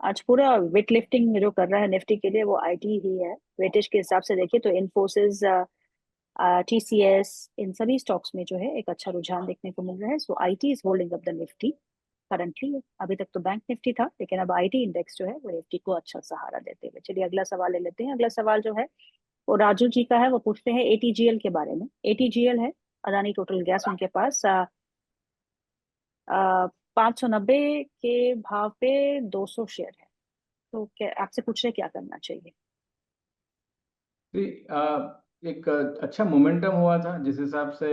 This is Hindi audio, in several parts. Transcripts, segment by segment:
आज पूरा वेट लिफ्टिंग जो कर रहा है निफ्टी के लिए वो आईटी ही है। वेटेज के हिसाब से देखिए तो इन्फोसिस, टीसीएस, इन सभी स्टॉक्स में जो है एक अच्छा रुझान देखने को मिल रहा है। So IT is holding up the Nifty currently. अभी तक तो बैंक निफ्टी था, लेकिन अब आईटी इंडेक्स जो है वो निफ्टी को अच्छा सहारा देते हुए। चलिए अगला सवाल ले लेते हैं। अगला सवाल जो है वो राजू जी का है। वो पूछते हैं एटीजीएल के बारे में। एटीजीएल है अदानी टोटल गैस, उनके पास 590 के भाव पे 200 शेयर है। तो क्या आपसे पूछ रहे हैं क्या करना चाहिए? जी, एक अच्छा मोमेंटम हुआ था जिस हिसाब से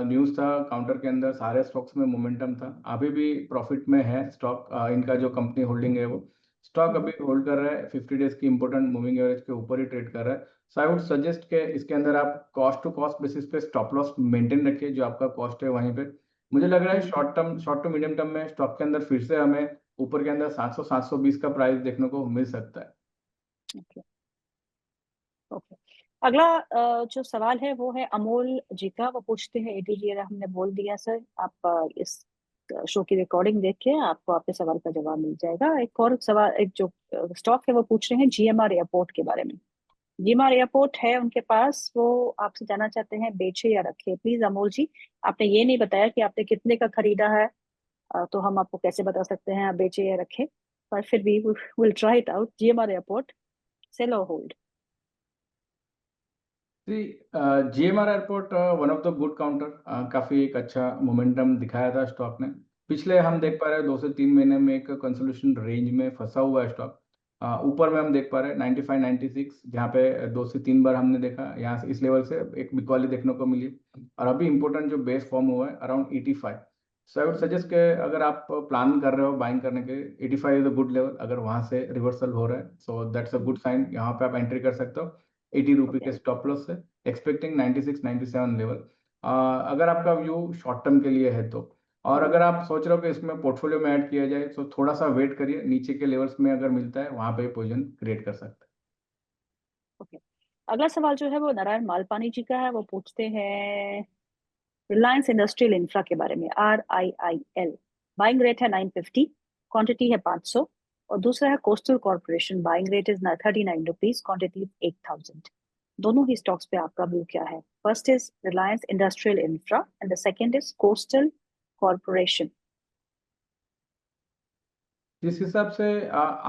न्यूज़ था काउंटर के अंदर, सारे स्टॉक्स में मोमेंटम था। अभी भी प्रॉफिट में है स्टॉक। इनका जो कंपनी होल्डिंग है वो स्टॉक हम्म। अभी होल्ड कर रहा है, 50 डेज की इंपॉर्टेंट मूविंग एवरेज के ऊपर ही ट्रेड कर रहा है। सो आई वुड सजेस्ट के इसके अंदर आप कॉस्ट टू कॉस्ट बेसिस पे स्टॉप लॉस मेंटेन रखिए, जो आपका कॉस्ट है वहीं पे। मुझे लग रहा है हम्म। शॉर्ट टू मीडियम टर्म में स्टॉक के अंदर फिर से हमें ऊपर के अंदर 700 720 का प्राइस देखने को मिल सकता है। ओके। ओके। अगला जो सवाल है वो है अमोल जी का। वो पूछते हैं एटीजीएल हमने बोल दिया सर। आप इस शो की रिकॉर्डिंग देख के आपको आपके सवाल का जवाब मिल जाएगा। एक और सवाल, एक जो स्टॉक है वो पूछ रहे हैं जीएमआर एयरपोर्ट के बारे में। जीएमआर एयरपोर्ट है उनके पास, वो आपसे जानना चाहते हैं बेचे या रखे। प्लीज अमोल जी, आपने ये नहीं बताया कि आपने कितने का खरीदा है। तो हम आपको कैसे बता सकते हैं आप बेचे या रखे, पर फिर भी will try it out. GMR airport, sell और होल्ड? जी, GMR airport one of the good counter, काफी एक अच्छा मोमेंटम दिखाया था स्टॉक ने। पिछले हम देख पा रहे हैं 2 से 3 महीने में एक कंसोलिडेशन रेंज में फंसा हुआ है स्टॉक। ऊपर में हम देख पा रहे हैं 95 96, जहाँ पे 2 से 3 बार हमने देखा। यहाँ से इस लेवल से एक बिकवाली देखने को मिली, और अभी इंपॉर्टेंट जो बेस फॉर्म हुआ है around 85। So I would suggest के अगर आप प्लान कर रहे हो बाइंग करने के, 85 इज अ गुड लेवल। अगर वहां से रिवर्सल हो रहा है so that's a good sign, यहाँ पे आप एंट्री कर सकते हो 80 रुपये ओके। के स्टॉप लॉस से, एक्सपेक्टिंग 96 97 लेवल। अगर आपका व्यू शॉर्ट टर्म के लिए है तो। और अगर आप सोच रहे हो कि इसमें पोर्टफोलियो में ऐड किया जाए तो थोड़ा सा वेट करिए, नीचे के लेवल्स में अगर मिलता है वहां पे पोजीशन क्रिएट कर सकते ओके। अगला सवाल जो है वो नारायण मालपानी जी का है। वो पूछते हैं रिलायंस इंडस्ट्रियल इंफ्रा के बारे में, RIIL। बाइंग रेट है 950, क्वांटिटी है 500। और दूसरा है coastal corporation, buying rate is 39 rupees, quantity 8000। दोनों ही स्टॉक्स पे आपका व्यू क्या है? First is Reliance industrial infra and the second is coastal corporation. हैं। जिस हिसाब से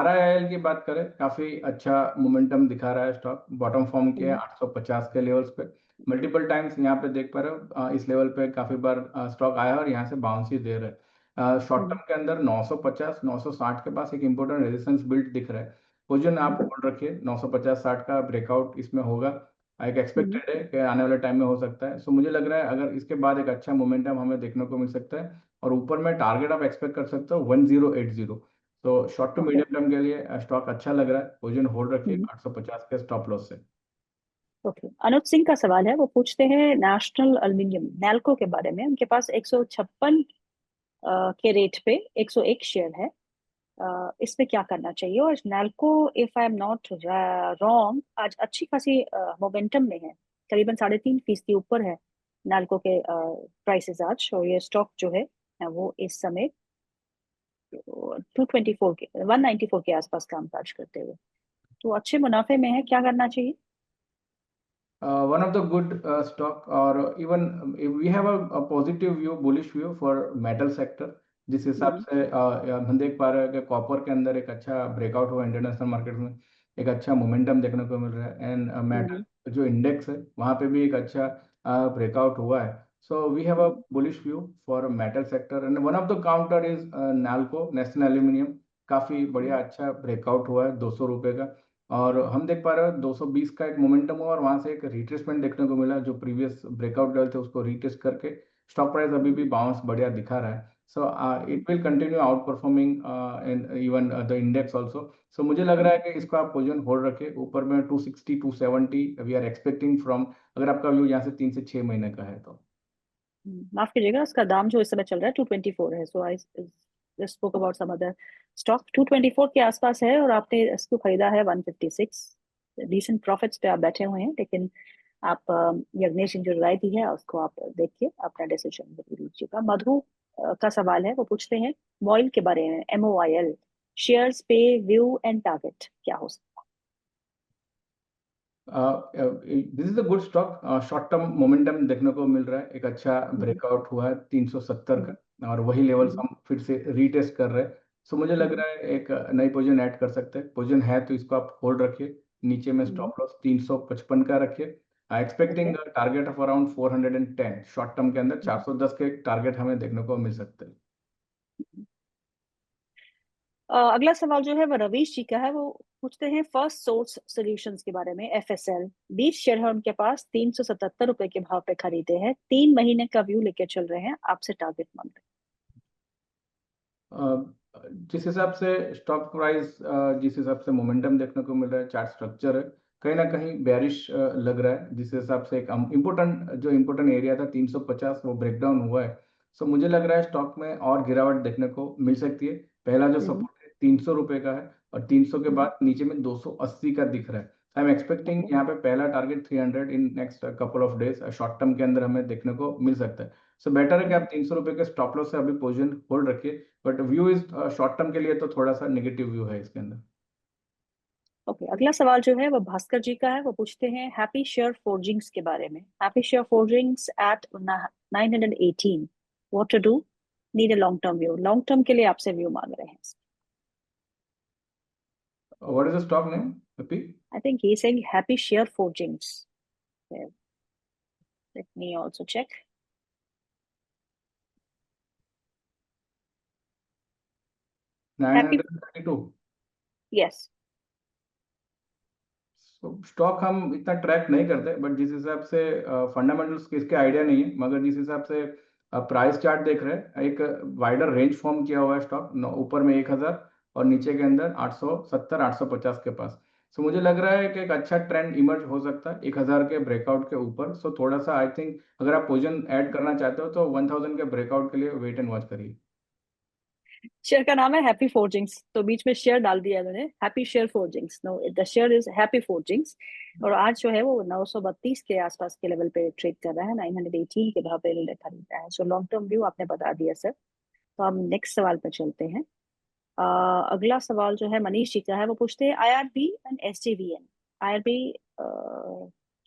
RIIL की बात करें, काफी अच्छा मोमेंटम दिखा रहा है स्टॉक। बॉटम फॉर्म किया है 850 के लेवल्स पे। मल्टीपल टाइम्स यहाँ पे देख पा रहे हो, इस लेवल पे काफी बार स्टॉक आया और यहाँ से बाउंस ही दे रहा है। शॉर्ट टर्म के अंदर 950 960 के पास एक इंपॉर्टेंट रेजिस्टेंस बिल्ड दिख रहा है। पोजीशन आप होल्ड रखिए, 950 60 का ब्रेकआउट इसमें होगा, एक एक्सपेक्टेड है कि आने वाले टाइम में हो सकता है। सो मुझे लग रहा है अगर इसके बाद एक अच्छा मोमेंटम हमें देखने को मिल सकता है, और ऊपर में टारगेट आप एक्सपेक्ट कर सकते हो 1080। तो short to okay. Medium term के लिए स्टॉक अच्छा लग रहा है। पोजीशन होल्ड रखिए हम्म। 850 के स्टॉप लॉस से। ओके। अनुज सिंह का सवाल है। वो पूछते हैं नेशनल एल्यूमिनियम नैल्को के बारे में। उनके पास 156 के रेट पे 101 शेयर है। इसमें क्या करना चाहिए? और NALCO, if I am not wrong, आज अच्छी खासी मोमेंटम में है, करीबन 3.5% ऊपर है नैल्को के प्राइसेस आज। और ये स्टॉक जो है वो इस समय 224 के 194 के आसपास कामकाज करते हुए, तो अच्छे मुनाफे में है। क्या करना चाहिए? one of the good stock, और even we have a positive view, bullish view for metal sector. जिस हिसाब हम्म। से हम देख पा रहे हैं कि कॉपर के अंदर एक अच्छा ब्रेकआउट हुआ इंटरनेशनल मार्केट में, एक अच्छा मोमेंटम देखने को मिल रहा है। And hmm. मेटल जो इंडेक्स है वहाँ पे भी एक अच्छा ब्रेकआउट हुआ है। So we have a hmm. Bullish view for metal sector, and one of the counter is Nalco national aluminium. काफी बढ़िया अच्छा ब्रेकआउट हुआ है 200 रुपये का। और हम देख पा रहे हो 220 का एक मोमेंटम हुआ, और वहां से एक रिट्रेसमेंट देखने को मिला, जो प्रीवियस ब्रेकआउट लेवल थे उसको रिटेस्ट करके स्टॉक प्राइस अभी भी बाउंस बढ़िया दिखा रहा है। So it will continue outperforming in even the index also. So मुझे लग रहा है कि इसको आप पोजीशन होल्ड रखे ऊपर में 260 270 वी आर एक्सपेक्टिंग फ्रॉम, अगर आपका व्यू यहाँ से 3 से 6 महीने का है तो। माफ कीजिएगा, उसका दाम जो इस समय चल रहा है 224 है। So I spoke about some other stock. 224 के आसपास है और आपने इसको खरीदा है 156। डिसेंट प्रॉफिट्स पे आप बैठे हुए हैं, लेकिन आप यज्ञेश जी जो राय दी है उसको आप देखिए, अपना डिसीजन लीजिएगा। मधु का सवाल है। वो पूछते हैं मॉइल के बारे में, MOIL। शेयर्स पे व्यू एंड टारगेट क्या हो सकता this is a good stock. Short term momentum देखने को मिल रहा है, एक अच्छा है? ब्रेकआउट हुआ है 370 हम्म, का, और वही लेवल्स हम्म, हम फिर से रीटेस्ट कर रहे हैं। सो मुझे लग हम्म, रहा है एक नई पोजीशन ऐड कर सकते हैं। पोजीशन है तो इसको आप होल्ड रखिए। नीचे में हम्म, स्टॉप लॉस 355 का रखिए। Okay. Expecting target of around 410। Short term के अंदर 410 के टारगेट हमें देखने को मिल सकते हैं। अगला सवाल जो है वो रवीश जी का है। वो पूछते हैं फर्स्ट सोर्स सॉल्यूशंस के बारे में, FSL। 20 शेयर है उनके पास, 377 रुपए के भाव पे खरीदे हैं, 3 महीने का व्यू लेके चल रहे हैं, आपसे टारगेट मांग रहे अ, जिस हिसाब से स्टॉक प्राइस, जिस हिसाब से मोमेंटम देखने को मिल रहा है, चार्ट स्ट्रक्चर है, कहीं ना कहीं बेरिश लग रहा है। जिस हिसाब से एक इम्पोर्टेंट एरिया था 350, वो ब्रेक डाउन हुआ है। सो मुझे लग रहा है स्टॉक में और गिरावट देखने को मिल सकती है। पहला जो हैं। सपोर्ट है 300 रुपये का है, और 300 के हम्म, बाद नीचे में 280 का दिख रहा है। I am expecting okay. यहाँ पे पहला target 300 in next couple of days short term के अंदर हमें देखने को मिल सकता है। सो बेटर है कि आप 300 रुपये के स्टॉप लॉस से अभी पोजीशन होल्ड रखिए। But view is short term के लिए तो थोड़ा सा नेगेटिव व्यू है इसके अंदर। ओके, अगला सवाल जो है वो भास्कर जी का है। वो पूछते हैं हैप्पी शेयर फोर्जिंग्स के बारे में। Happy share forgings at 918, what to do, need a long term view. Long term के लिए आपसे व्यू मांग रहे हैं। What is the stock name happy? I think he saying happy share forgings. Let me also check. Happy, 932। Yes. Stock हम इतना ट्रैक नहीं करते, बट जिस हिसाब से फंडामेंटल्स इसके आइडिया नहीं है, मगर जिस हिसाब से प्राइस चार्ट देख रहे हैं, एक वाइडर रेंज फॉर्म किया हुआ है स्टॉक, ऊपर में 1000 और नीचे के अंदर 870 850 के पास। सो मुझे लग रहा है कि एक अच्छा ट्रेंड इमर्ज हो सकता है 1000 के ब्रेकआउट के ऊपर। सो थोड़ा सा आई थिंक अगर आप पोजीशन ऐड करना चाहते हो तो 1000 के ब्रेकआउट के लिए वेट एंड वॉच करिए। शेयर का नाम है हैप्पी फोर्जिंग्स, तो बीच में शेयर डाल दिया मैंने, happy share forgings. No, the share is happy forgings. और आज जो है वो 932 के आसपास के लेवल पे ट्रेड कर रहा है, 918 के भाव पे खरीद रहा है। सो लॉन्ग टर्म व्यू आपने बता दिया सर। तो हम नेक्स्ट सवाल पे चलते हैं। अगला सवाल जो है मनीष जी का है। वो पूछते हैं IRB एंड SJVN। IRB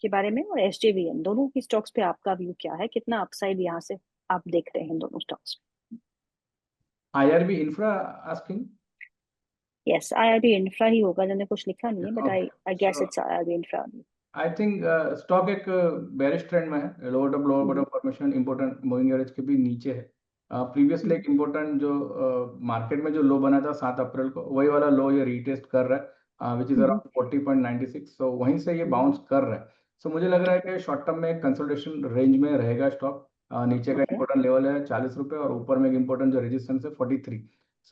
के बारे में और SJVN दोनों की स्टॉक्स पे आपका व्यू क्या है, कितना अपसाइड यहाँ से आप देख रहे हैं दोनों stocks? IRB infra asking. Yes, IRB infra ही होगा, जिन्होंने कुछ लिखा नहीं है, but I okay. I guess it's IRB infra. I think stock एक बेरिश ट्रेंड में है। Lower bottom formation important moving average के भी नीचे है। प्रीवियसली एक इम्पोर्टेंट जो मार्केट में जो लो बना था 7 अप्रैल को, वही वाला लो ये रीटेस्ट कर रहा है, विच इज अराउंड 40.96। सो वहीं से ये बाउंस कर रहा है। सो मुझे लग रहा है कि शॉर्ट टर्म में कंसोलिडेशन रेंज में रहेगा स्टॉक। नीचे का ओके। इंपॉर्टेंट लेवल है 40 रुपये, और ऊपर में एक इंपॉर्टेंट जो रेजिस्टेंस है 43।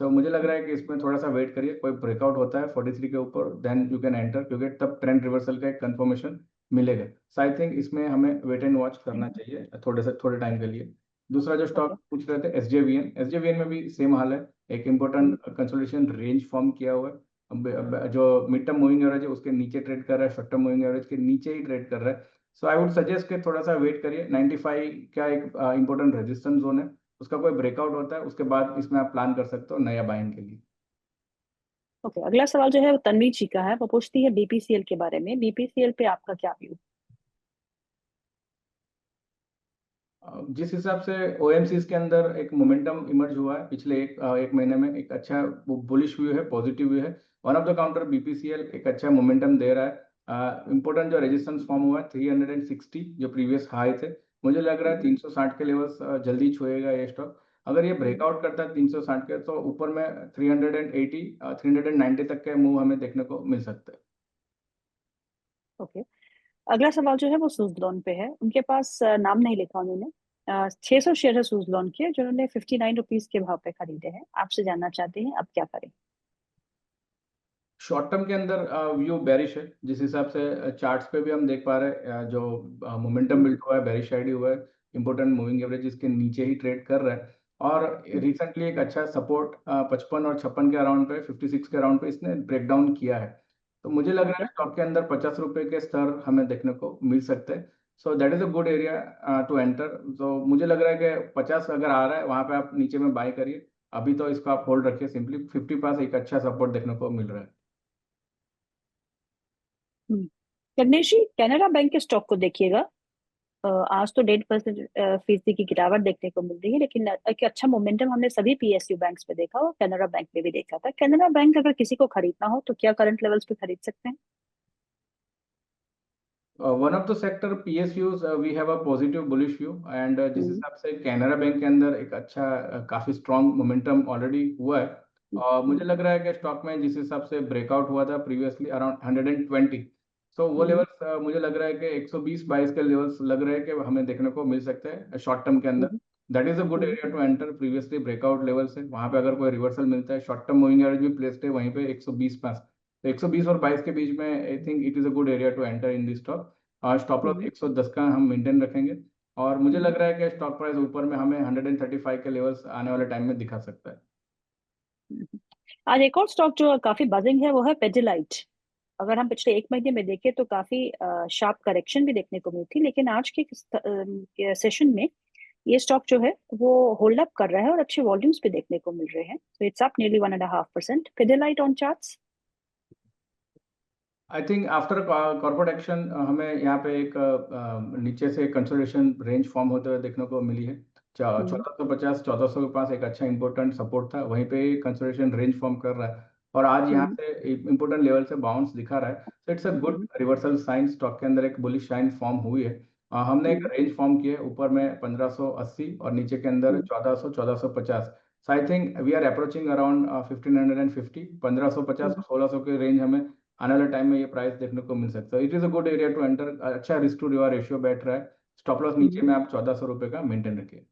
सो मुझे लग रहा है कि इसमें थोड़ा सा वेट करिए, कोई ब्रेकआउट होता है 43 के ऊपर, देन यू कैन एंटर, क्योंकि तब ट्रेंड रिवर्सल का एक कंफर्मेशन मिलेगा। सो आई थिंक इसमें हमें वेट एंड वॉच करना चाहिए थोड़े टाइम के लिए। दूसरा जो ओके। स्टॉक पूछ रहे थे एसजेवीएन में भी सेम हाल है। एक इम्पोर्टेंट कंसोलिडेशन रेंज फॉर्म किया हुआ है। जो मिड टर्म मूविंग एवरेज है उसके नीचे ट्रेड कर रहा है, शॉर्ट टर्म मूविंग एवरेज के नीचे ही ट्रेड कर रहा है। सो आई वुड सजेस्ट कि थोड़ा सा वेट करिए। 95 का एक इंपॉर्टेंट रेजिस्टेंस जोन है, उसका कोई ब्रेकआउट होता है उसके बाद इसमें आप प्लान कर सकते हो नया बाइंग के लिए। ओके, अगला सवाल जो है वो तन्वी जी का है। वो पूछती है BPCL के बारे में। BPCL पे आपका क्या व्यू? जिस हिसाब से ओएमसीज के अंदर एक मोमेंटम इमर्ज हुआ है पिछले एक महीने में, एक अच्छा बुलिश व्यू है, पॉजिटिव व्यू है। One of the counter BPCL एक अच्छा मोमेंटम दे रहा है। इंपॉर्टेंट जो रेजिस्टेंस फॉर्म हुआ है 360 जो प्रीवियस हाई थे, मुझे लग रहा है 360 के लेवल्स जल्दी छुएगा ये स्टॉक। अगर ये ब्रेकआउट करता है 360 के, तो ऊपर में 380 390 तक के मूव हमें देखने को मिल सकता है। ओके, अगला सवाल जो है वो सुजलॉन पे है। उनके पास नाम नहीं लिखा उन्होंने। 600 शेयर है सुजलॉन के, जो उन्होंने 59 रुपीज के भाव पे खरीदे हैं। आपसे जानना चाहते हैं अब क्या करें? शॉर्ट टर्म के अंदर व्यू बेरिश है। जिस हिसाब से चार्ट्स पे भी हम देख पा रहे हैं, जो मोमेंटम बिल्ड हुआ है बेरिश साइड ही हुआ है। इंपॉर्टेंट मूविंग एवरेज इसके नीचे ही ट्रेड कर रहा है। और रिसेंटली एक अच्छा सपोर्ट 55 और 56 के अराउंड पे, 56 के अराउंड पे इसने ब्रेक डाउन किया है। तो मुझे लग रहा है ओके। स्टॉक के अंदर 50 रुपए के स्तर हमें देखने को मिल सकते हैं। So that is a good area to enter. तो मुझे लग रहा है कि 50 अगर आ रहा है वहां पे आप नीचे में बाय करिए। अभी तो इसको आप होल्ड रखिए, सिंपली 50 पास एक अच्छा सपोर्ट देखने को मिल रहा है। हम्म। गणेश जी, कैनरा बैंक के स्टॉक को देखिएगा। आज तो 1.5% फीसदी की गिरावट देखने को मिल रही है, लेकिन एक अच्छा मोमेंटम हमने सभी पीएसयू बैंक्स पे देखा और कैनरा बैंक में भी देखा था। कैनरा बैंक अगर किसी को खरीदना हो तो क्या करंट लेवल्स पे खरीद सकते हैं? One of the sector PSUs we have a positive bullish view, and जिस हम्म। हिसाब से कैनरा बैंक के अंदर एक अच्छा काफी स्ट्रांग मोमेंटम ऑलरेडी हुआ है। हम्म। मुझे लग रहा है कि स्टॉक में जिस हिसाब से ब्रेकआउट हुआ था प्रीवियसली अराउंड 120, सो वो हम्म। लेवल्स मुझे लग रहा है कि 120-22 के लेवल्स लग रहे हैं कि हमें देखने को मिल सकते हैं शॉर्ट टर्म के अंदर। Hmm. That is a good hmm. Area to enter, previously breakout levels है वहां पे, अगर कोई रिवर्सल मिलता है शॉर्ट टर्म मूविंग एवरेज भी प्लेस्ड है वहीं पे 120 पास, तो 120 और 22 के बीच में I think it is a good area to enter in this stock. Stop loss hmm. 110 का हम मेंटेन रखेंगे, और मुझे हम्म। लग रहा है कि स्टॉक प्राइस ऊपर में हमें 135 के लेवल्स आने वाले टाइम में दिखा सकता है। हम्म। आज एक और स्टॉक जो काफी बजिंग है वो है पेडिलाइट। अगर हम पिछले एक महीने में देखें तो काफी शार्प करेक्शन भी देखने को मिली थी, लेकिन आज के सेशन में ये स्टॉक जो है वो होल्ड अप कर रहा है और अच्छे वॉल्यूम्स भी देखने को मिल रहे हैं। तो it's up nearly 1.5%। Pidilite on charts. I think after corporate action हमें यहाँ पे एक नीचे से कंसोलिडेशन रेंज फॉर्म होते हुए देखने को मिली है। हम्म। 1450 1400 के पास एक अच्छा इंपॉर्टेंट सपोर्ट था, वहीं पे कंसोलिडेशन रेंज फॉर्म कर रहा है, और आज यहाँ हम्म। से इंपॉर्टेंट लेवल से बाउंस दिखा रहा है। तो it's a good hmm. Reversal sign, stock के अंदर एक बुलिश साइन फॉर्म हुई है। हमने एक हम्म। रेंज फॉर्म की है, ऊपर में 1580 और नीचे के अंदर hmm. 1400 1450। So I think we are approaching around 1550, 1550 hmm. 1600 के रेंज हमें आने वाले टाइम में ये प्राइस देखने को मिल सकता है। It is a good area to enter, अच्छा रिस्क टू रिवार्ड रेशियो बैठ रहा है। स्टॉप लॉस नीचे हम्म। में आप 1400 रुपये का मेंटेन रखिए।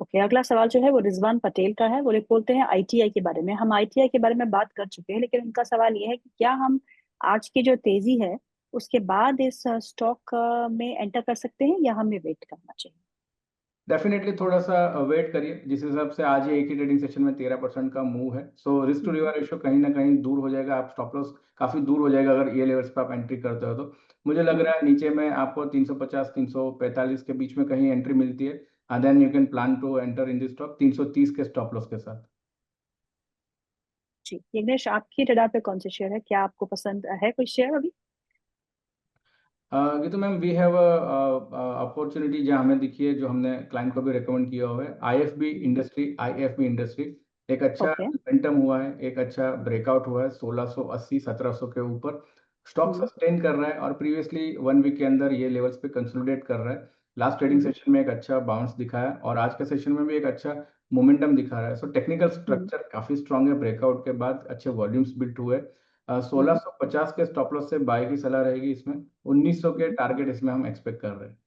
ओके, अगला सवाल जो है वो रिजवान पटेल का है। वो लोग बोलते हैं आईटीआई के बारे में। हम आईटीआई के बारे में बात कर चुके हैं, लेकिन उनका सवाल ये है कि क्या हम आज की जो तेजी है उसके बाद इस स्टॉक में एंटर कर सकते हैं या हमें वेट करना चाहिए? डेफिनेटली थोड़ा सा वेट करिए, जिस हिसाब से आज ही एक ही ट्रेडिंग सेशन में 13% का मूव है, so risk to hmm. Reward ratio कहीं ना कहीं दूर हो जाएगा, आप स्टॉप लॉस काफी दूर हो जाएगा अगर ये लेवल्स पे आप एंट्री करते हो तो। मुझे लग हम्म। रहा है नीचे में आपको 350 345 के बीच में कहीं एंट्री मिलती है, then you can plan to enter in this stock 330 के स्टॉप लॉस के साथ। जी यज्ञेश, आपकी रडार पे कौन से शेयर है? क्या आपको पसंद है कोई शेयर अभी? ये तो मैम वी हैव अपॉर्चुनिटी जहाँ हमें दिखी है, जो हमने क्लाइंट को भी रिकमेंड किया हुआ है, आईएफबी इंडस्ट्री। एक अच्छा ओके। मोमेंटम हुआ है, एक अच्छा ब्रेकआउट हुआ है 1680 1700 के ऊपर, स्टॉक हम्म। सस्टेन कर रहा है और प्रीवियसली 1 वीक के अंदर ये लेवल्स पे कंसोलिडेट कर रहा है। लास्ट ट्रेडिंग हम्म। सेशन में एक अच्छा बाउंस दिखाया और आज के सेशन में भी एक अच्छा मोमेंटम दिखा रहा है। सो टेक्निकल हम्म। स्ट्रक्चर काफी स्ट्रांग है, ब्रेकआउट के बाद अच्छे वॉल्यूम्स बिल्ट हुए। हम्म। 1650 के स्टॉप लॉस से बाय की सलाह रहेगी इसमें, 1900 के हम्म। टारगेट इसमें हम एक्सपेक्ट कर रहे हैं।